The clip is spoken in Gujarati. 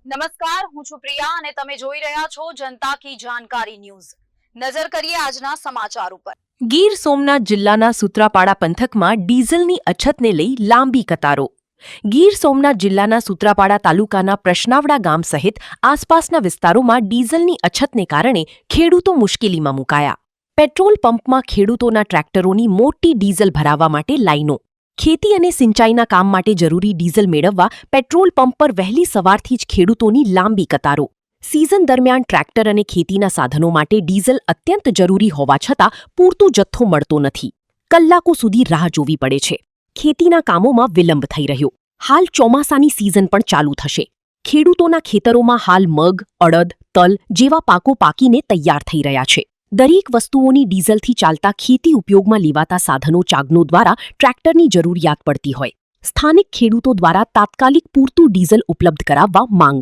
નમસ્કાર, હું છું પ્રિયા અને તમે જોઈ રહ્યા છો જનતા કી જાણકારી ન્યૂઝ। નજર કરીએ આજના સમાચાર ઉપર। ગીર સોમનાથ જિલ્લાના સૂત્રાપાડા પંથકમાં ડીઝલની અછતને લઈ લાંબી કતારો। ગીર સોમનાથ જિલ્લાના સૂત્રાપાડા તાલુકાના પ્રશ્નાવડા ગામ સહિત આસપાસના વિસ્તારોમાં ડીઝલની અછતને કારણે ખેડૂતો મુશ્કેલીમાં મુકાયા। પેટ્રોલ પંપમાં ખેડૂતોના ટ્રેક્ટરોની મોટી ડીઝલ ભરાવવા માટે લાઈનો। ખેતી અને સિંચાઈના કામ માટે જરૂરી ડીઝલ મેળવવા પેટ્રોલ પંપ પર વહેલી સવારથી જ ખેડૂતોની લાંબી કતારો। સિઝન દરમિયાન ટ્રેક્ટર અને ખેતીના સાધનો માટે ડીઝલ અત્યંત જરૂરી હોવા છતાં પૂરતો જથ્થો મળતો નથી। કલાકો સુધી રાહ જોવી પડે છે। ખેતીના કામોમાં વિલંબ થઈ રહ્યો। હાલ ચોમાસાની સિઝન પણ ચાલુ થશે। ખેડૂતોના ખેતરોમાં હાલ મગ, અડદ, તલ જેવા પાકો પાકીને તૈયાર થઈ રહ્યા છે। દરેક વસ્તુઓની ડીઝલથી ચાલતા ખેતી ઉપયોગમાં લેવાતા સાધનો ચાગનો દ્વારા ટ્રેક્ટરની જરૂરિયાત પડતી હોય। સ્થાનિક ખેડૂતો દ્વારા તાત્કાલિક પૂરતું ડીઝલ ઉપલબ્ધ કરાવવા માંગ।